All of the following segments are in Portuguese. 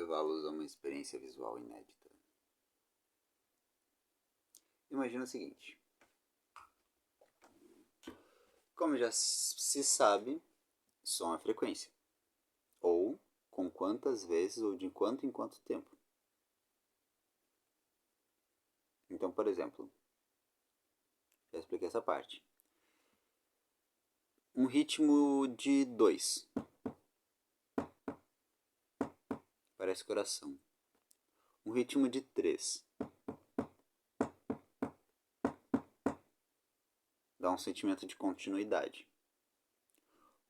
levá-los a uma experiência visual inédita. Imagina o seguinte. Como já se sabe, som é frequência. Ou com quantas vezes ou de quanto em quanto tempo. Então, por exemplo, já expliquei essa parte. Um ritmo de 2. Parece coração. Um ritmo de 3. Dá um sentimento de continuidade.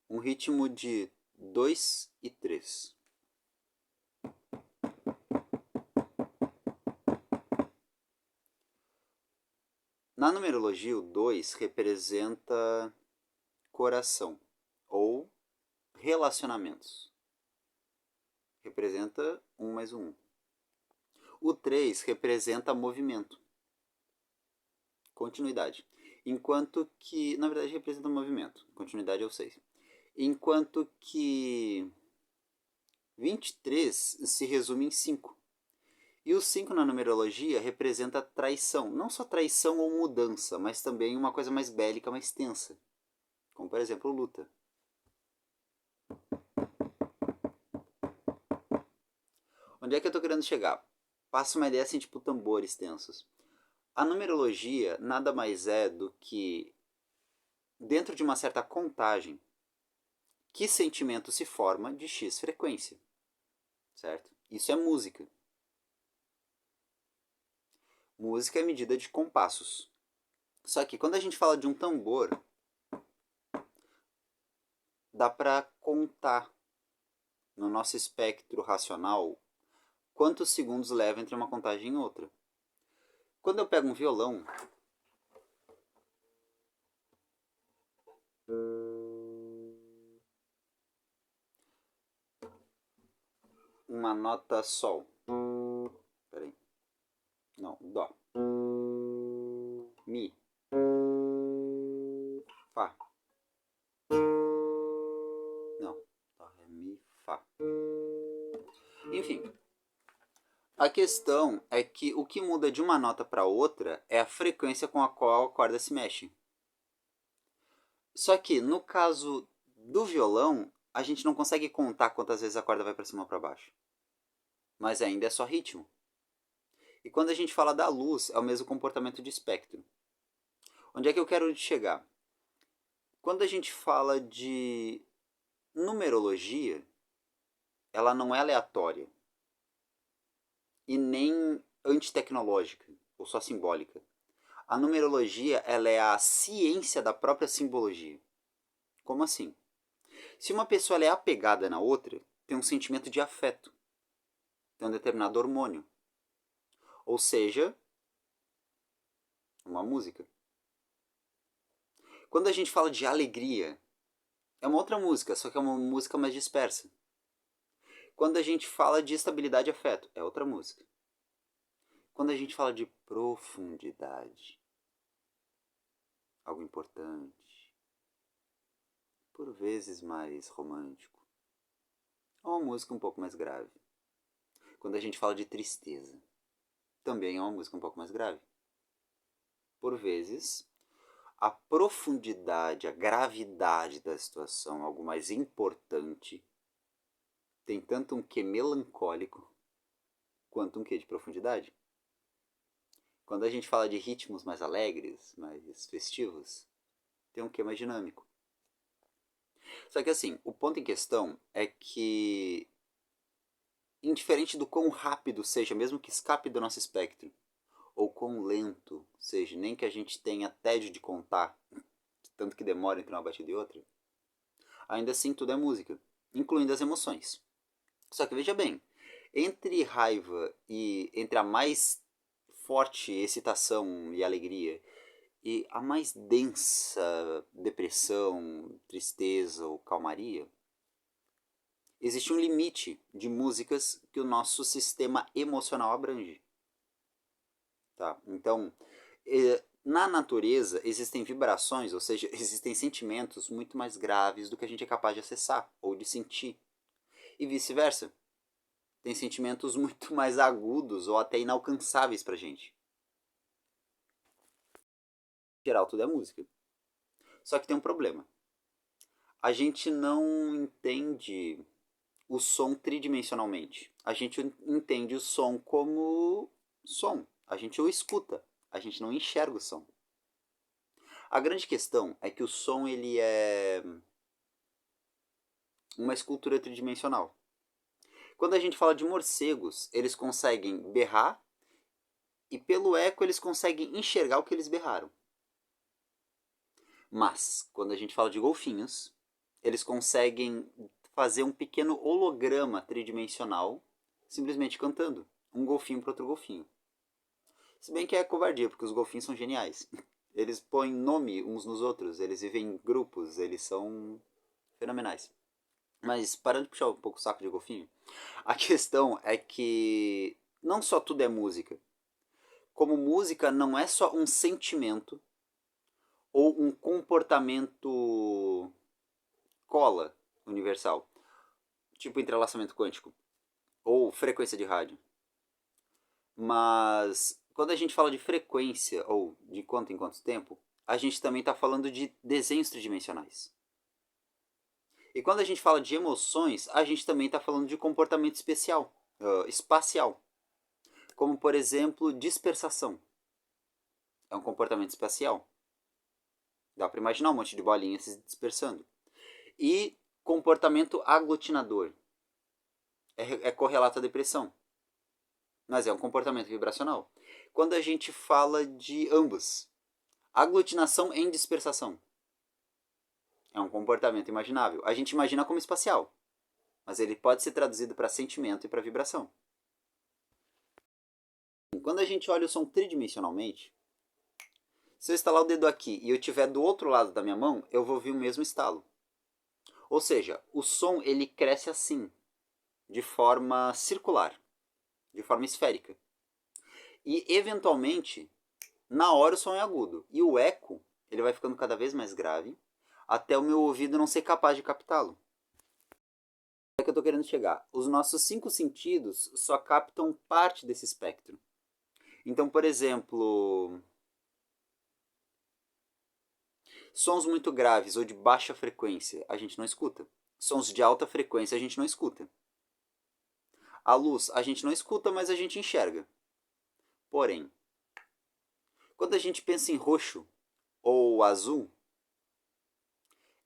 Um ritmo de 2 e 3. Na numerologia, o 2 representa coração ou relacionamentos. Representa 1 mais 1. O 3 representa movimento, continuidade. Enquanto que, na verdade, representa movimento. Continuidade é o 6. Enquanto que 23 se resume em 5. E o 5 na numerologia representa traição. Não só traição ou mudança, mas também uma coisa mais bélica, mais tensa. Como, por exemplo, luta. Onde é que eu estou querendo chegar? Passa uma ideia assim, tipo tambores tensos. A numerologia nada mais é do que, dentro de uma certa contagem, que sentimento se forma de X frequência. Certo? Isso é música. Música é medida de compassos. Só que quando a gente fala de um tambor, dá para contar no nosso espectro racional quantos segundos leva entre uma contagem e outra. Quando eu pego um violão, uma nota sol. Peraí. Não, dó. Mi. Fá. Não, dó, ré, mi, fá. Enfim. A questão é que o que muda de uma nota para outra é a frequência com a qual a corda se mexe. Só que no caso do violão, a gente não consegue contar quantas vezes a corda vai para cima ou para baixo. Mas ainda é só ritmo. E quando a gente fala da luz, é o mesmo comportamento de espectro. Onde é que eu quero chegar? Quando a gente fala de numerologia, ela não é aleatória e nem antitecnológica ou só simbólica. A numerologia, ela é a ciência da própria simbologia. Como assim? Se uma pessoa é apegada na outra, tem um sentimento de afeto, tem um determinado hormônio. Ou seja, uma música. Quando a gente fala de alegria, é uma outra música, só que é uma música mais dispersa. Quando a gente fala de estabilidade e afeto, é outra música. Quando a gente fala de profundidade, algo importante, por vezes mais romântico, é uma música um pouco mais grave. Quando a gente fala de tristeza, também é uma música um pouco mais grave. Por vezes, a profundidade, a gravidade da situação, algo mais importante, tem tanto um quê melancólico quanto um quê de profundidade. Quando a gente fala de ritmos mais alegres, mais festivos, tem um quê mais dinâmico. Só que assim, o ponto em questão é que, indiferente do quão rápido seja, mesmo que escape do nosso espectro, ou quão lento seja, nem que a gente tenha tédio de contar, tanto que demora entre uma batida e outra, ainda assim tudo é música, incluindo as emoções. Só que veja bem, entre raiva e entre a mais forte excitação e alegria e a mais densa depressão, tristeza ou calmaria, existe um limite de músicas que o nosso sistema emocional abrange. Tá? Então, na natureza existem vibrações, ou seja, existem sentimentos muito mais graves do que a gente é capaz de acessar ou de sentir. E vice-versa. tem sentimentos muito mais agudos ou até inalcançáveis pra gente. Em geral, tudo é música. Só que tem um problema. A gente não entende o som tridimensionalmente. A gente entende o som como som. A gente o escuta. A gente não enxerga o som. A grande questão é que o som ele é uma escultura tridimensional. Quando a gente fala de morcegos, eles conseguem berrar e pelo eco eles conseguem enxergar o que eles berraram. Mas, quando a gente fala de golfinhos, eles conseguem fazer um pequeno holograma tridimensional simplesmente cantando um golfinho para outro golfinho. Se bem que é covardia, porque os golfinhos são geniais. Eles põem nome uns nos outros, eles vivem em grupos, eles são fenomenais. Mas parando de puxar um pouco o saco de golfinho, a questão é que não só tudo é música. Como música não é só um sentimento ou um comportamento cola universal, tipo entrelaçamento quântico ou frequência de rádio. Mas quando a gente fala de frequência ou de quanto em quanto tempo, a gente também está falando de desenhos tridimensionais. E quando a gente fala de emoções, a gente também está falando de comportamento especial, espacial. Como, por exemplo, dispersação. É um comportamento espacial. Dá para imaginar um monte de bolinhas se dispersando. E comportamento aglutinador. É correlato à depressão. Mas é um comportamento vibracional. Quando a gente fala de ambos, aglutinação em dispersação. É um comportamento imaginável. A gente imagina como espacial, mas ele pode ser traduzido para sentimento e para vibração. Quando a gente olha o som tridimensionalmente, se eu estalar o dedo aqui e eu estiver do outro lado da minha mão, eu vou ouvir o mesmo estalo. Ou seja, o som ele cresce assim, de forma circular, de forma esférica. E eventualmente, na hora o som é agudo. E o eco, ele vai ficando cada vez mais grave, até o meu ouvido não ser capaz de captá-lo. É que eu estou querendo chegar. Os nossos 5 sentidos só captam parte desse espectro. Então, por exemplo, sons muito graves ou de baixa frequência, a gente não escuta. Sons de alta frequência, a gente não escuta. A luz, a gente não escuta, mas a gente enxerga. Porém, quando a gente pensa em roxo ou azul,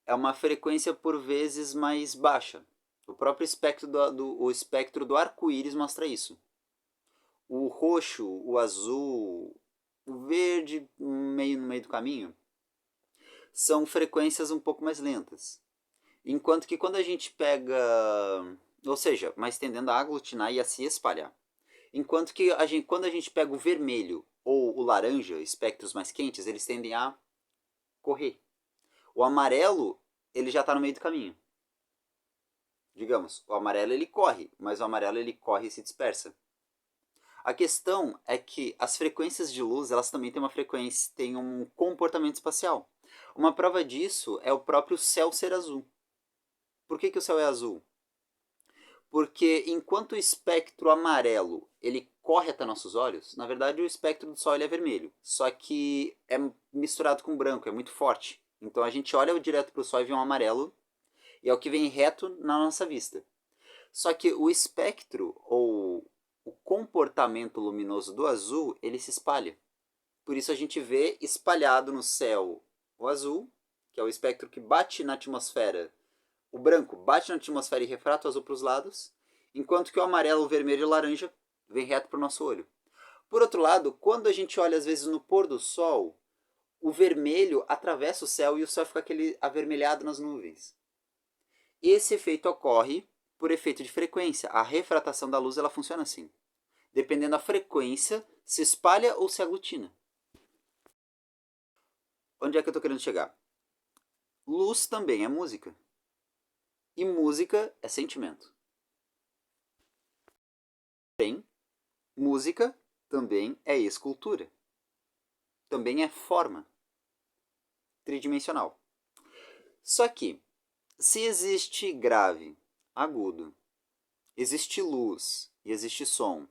é uma frequência por vezes mais baixa. O próprio espectro o espectro do arco-íris mostra isso. O roxo, o azul, o verde, meio no meio do caminho, são frequências um pouco mais lentas. Enquanto que quando a gente pega, ou seja, mais tendendo a aglutinar e a se espalhar. Enquanto que quando a gente pega o vermelho ou o laranja, espectros mais quentes, eles tendem a correr. O amarelo, ele já está no meio do caminho. Digamos, o amarelo ele corre, mas o amarelo ele corre e se dispersa. A questão é que as frequências de luz, elas também têm uma frequência, têm um comportamento espacial. Uma prova disso é o próprio céu ser azul. Por que o céu é azul? Porque enquanto o espectro amarelo ele corre até nossos olhos, na verdade o espectro do Sol ele é vermelho, só que é misturado com branco, é muito forte. Então a gente olha direto para o Sol e vê um amarelo, e é o que vem reto na nossa vista. Só que o espectro, ou o comportamento luminoso do azul, ele se espalha. Por isso a gente vê espalhado no céu o azul, que é o espectro que bate na atmosfera. O branco bate na atmosfera e refrata o azul para os lados, enquanto que o amarelo, o vermelho e o laranja vem reto para o nosso olho. Por outro lado, quando a gente olha às vezes no pôr do sol, o vermelho atravessa o céu e o céu fica aquele avermelhado nas nuvens. Esse efeito ocorre por efeito de frequência. A refratação da luz ela funciona assim. Dependendo da frequência, se espalha ou se aglutina. Onde é que eu estou querendo chegar? Luz também é música. E música é sentimento. Porém, música também é escultura. Também é forma tridimensional. Só que, se existe grave, agudo, existe luz e existe som,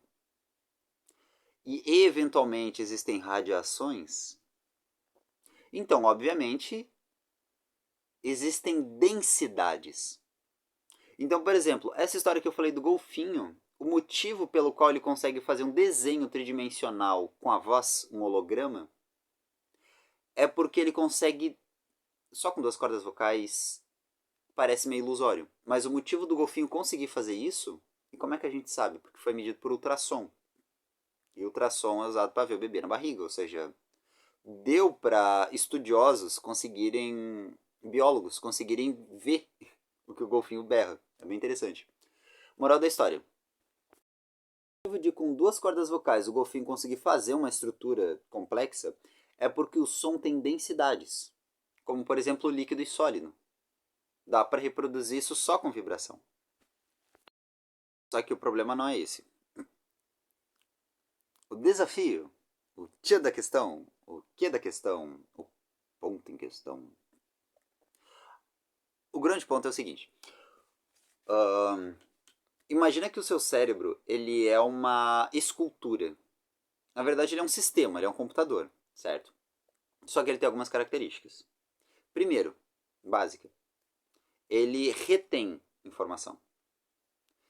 e eventualmente existem radiações, então, obviamente, existem densidades. Então, por exemplo, essa história que eu falei do golfinho, o motivo pelo qual ele consegue fazer um desenho tridimensional com a voz, um holograma, é porque ele consegue, só com duas cordas vocais, parece meio ilusório. Mas o motivo do golfinho conseguir fazer isso, e como é que a gente sabe? Porque foi medido por ultrassom. E ultrassom é usado para ver o bebê na barriga, ou seja, deu para estudiosos conseguirem, biólogos conseguirem ver o que o golfinho berra. É bem interessante. Moral da história. O motivo de com duas cordas vocais o golfinho conseguir fazer uma estrutura complexa é porque o som tem densidades, como por exemplo líquido e sólido. Dá para reproduzir isso só com vibração. Só que o problema não é esse. O desafio, o tchan da questão, o que da questão, o ponto em questão. O grande ponto é o seguinte. Imagina que o seu cérebro ele é uma escultura. Na verdade, ele é um sistema, ele é um computador, certo? Só que ele tem algumas características. Primeiro, básica, ele retém informação.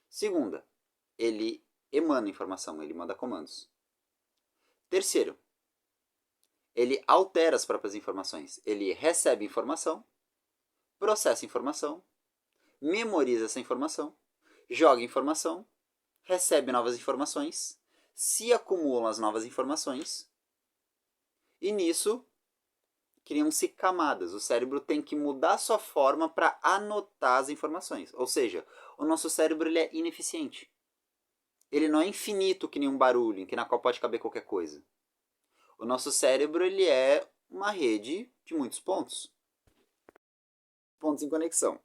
Segunda, ele emana informação, ele manda comandos. Terceiro, ele altera as próprias informações. Ele recebe informação, processa informação, memoriza essa informação, joga informação, recebe novas informações, se acumulam as novas informações e nisso criam-se camadas. O cérebro tem que mudar sua forma para anotar as informações. Ou seja, o nosso cérebro ele é ineficiente. Ele não é infinito que nem um barulho, em que na qual pode caber qualquer coisa. O nosso cérebro ele é uma rede de muitos pontos. Pontos em conexão.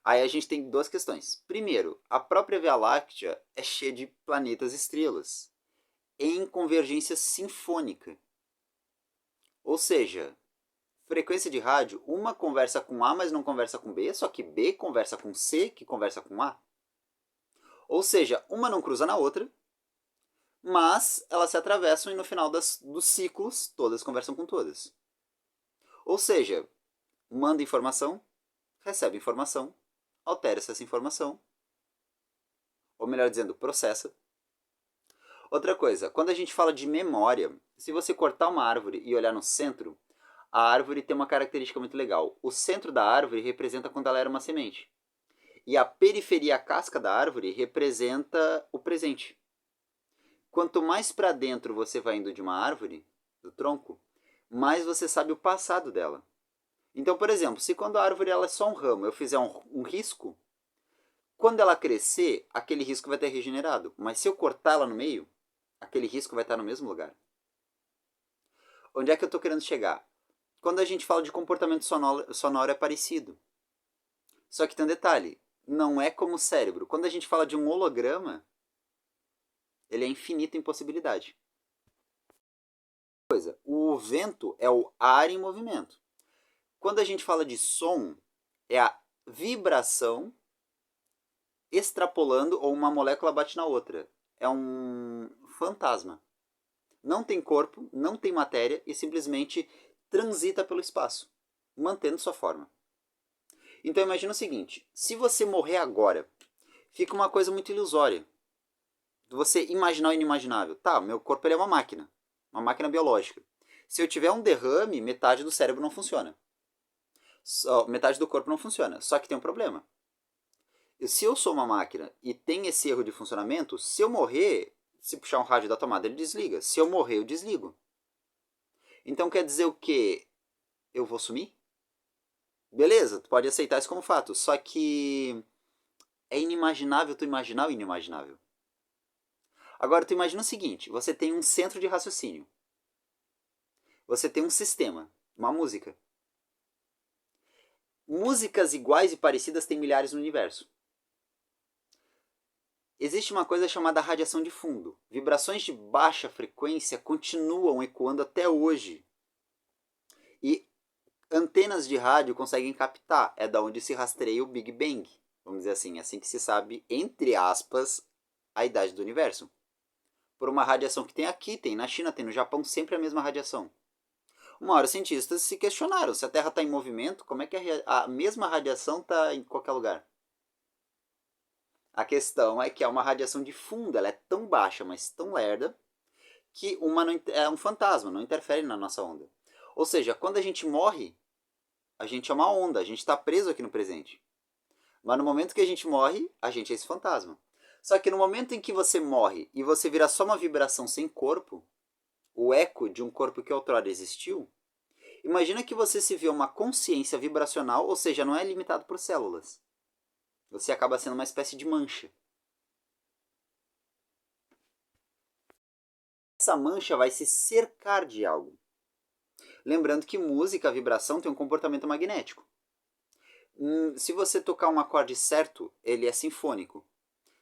Aí a gente tem duas questões. Primeiro, a própria Via Láctea é cheia de planetas e estrelas em convergência sinfônica. Ou seja, frequência de rádio, uma conversa com A, mas não conversa com B, só que B conversa com C, que conversa com A. Ou seja, uma não cruza na outra, mas elas se atravessam e no final dos ciclos, todas conversam com todas. Ou seja, manda informação, recebe informação, altera essa informação, ou melhor dizendo, processa. Outra coisa, quando a gente fala de memória, se você cortar uma árvore e olhar no centro, a árvore tem uma característica muito legal. O centro da árvore representa quando ela era uma semente. E a periferia, a casca da árvore, representa o presente. Quanto mais para dentro você vai indo de uma árvore, do tronco, mais você sabe o passado dela. Então, por exemplo, se quando a árvore ela é só um ramo, eu fizer um risco, quando ela crescer, aquele risco vai ter regenerado. Mas se eu cortar ela no meio, aquele risco vai estar no mesmo lugar. Onde é que eu estou querendo chegar? Quando a gente fala de comportamento sonoro é parecido. Só que tem um detalhe, não é como o cérebro. Quando a gente fala de um holograma, ele é infinito em possibilidade. O vento é o ar em movimento. Quando a gente fala de som, é a vibração extrapolando ou uma molécula bate na outra. É um fantasma. Não tem corpo, não tem matéria e simplesmente transita pelo espaço, mantendo sua forma. Então imagina o seguinte, se você morrer agora, fica uma coisa muito ilusória. Você imaginar o inimaginável. Tá, meu corpo ele é uma máquina biológica. Se eu tiver um derrame, metade do cérebro não funciona. Metade do corpo não funciona. Só que tem um problema. Se eu sou uma máquina e tem esse erro de funcionamento, se eu morrer, se puxar um rádio da tomada, ele desliga. Se eu morrer, eu desligo. Então quer dizer o quê? Eu vou sumir? Beleza, tu pode aceitar isso como fato. Só que é inimaginável tu imaginar o inimaginável. Agora tu imagina o seguinte, você tem um centro de raciocínio. Você tem um sistema, uma música. Músicas iguais e parecidas tem milhares no universo. Existe uma coisa chamada radiação de fundo. Vibrações de baixa frequência continuam ecoando até hoje. E antenas de rádio conseguem captar. É da onde se rastreia o Big Bang. Vamos dizer assim que se sabe, entre aspas, a idade do universo. Por uma radiação que tem aqui, tem na China, tem no Japão, sempre a mesma radiação. Uma hora os cientistas se questionaram, se a Terra está em movimento, como é que a mesma radiação está em qualquer lugar? A questão é que é uma radiação difunda, ela é tão baixa, mas tão lerda, que é um fantasma, não interfere na nossa onda. Ou seja, quando a gente morre, a gente é uma onda, a gente está preso aqui no presente. Mas no momento que a gente morre, a gente é esse fantasma. Só que no momento em que você morre e você vira só uma vibração sem corpo, o eco de um corpo que outrora existiu, imagina que você se vê uma consciência vibracional, ou seja, não é limitado por células. Você acaba sendo uma espécie de mancha. Essa mancha vai se cercar de algo. Lembrando que música, a vibração, tem um comportamento magnético. Se você tocar um acorde certo, ele é sinfônico.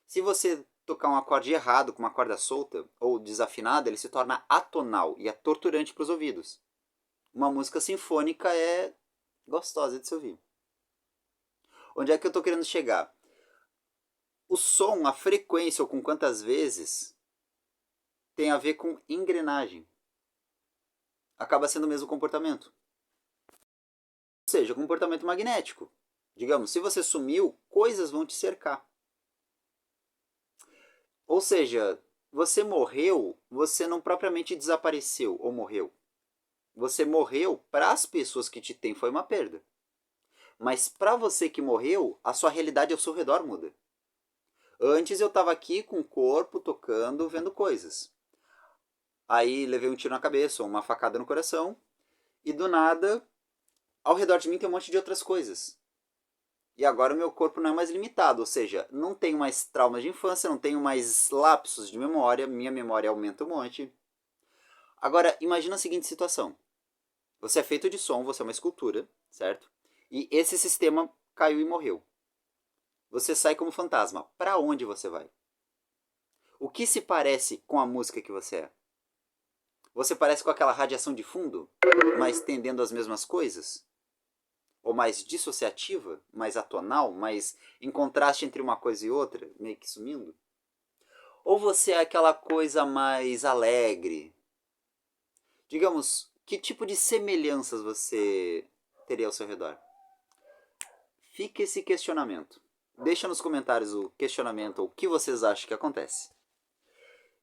Se você tocar um acorde errado, com uma corda solta ou desafinada, ele se torna atonal e é torturante para os ouvidos. Uma música sinfônica é gostosa de se ouvir. Onde é que eu estou querendo chegar? O som, a frequência ou com quantas vezes, tem a ver com engrenagem. Acaba sendo o mesmo comportamento. Ou seja, comportamento magnético. Digamos, se você sumiu, coisas vão te cercar. Ou seja, você morreu, você não propriamente desapareceu ou morreu. Você morreu, para as pessoas que te têm foi uma perda. Mas para você que morreu, a sua realidade ao seu redor muda. Antes eu estava aqui com o corpo, tocando, vendo coisas. Aí levei um tiro na cabeça, ou uma facada no coração, e do nada, ao redor de mim tem um monte de outras coisas. E agora o meu corpo não é mais limitado, ou seja, não tenho mais traumas de infância, não tenho mais lapsos de memória, minha memória aumenta um monte. Agora, imagina a seguinte situação. Você é feito de som, você é uma escultura, certo? E esse sistema caiu e morreu. Você sai como fantasma. Para onde você vai? O que se parece com a música que você é? Você parece com aquela radiação de fundo, mas tendendo às mesmas coisas? Ou mais dissociativa, mais atonal, mais em contraste entre uma coisa e outra, meio que sumindo? Ou você é aquela coisa mais alegre? Digamos, que tipo de semelhanças você teria ao seu redor? Fica esse questionamento. Deixa nos comentários o questionamento ou o que vocês acham que acontece.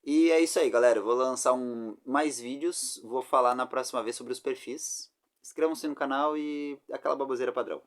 E é isso aí, galera. Eu vou lançar mais vídeos. Vou falar na próxima vez sobre os perfis. Inscrevam-se no canal e aquela baboseira padrão.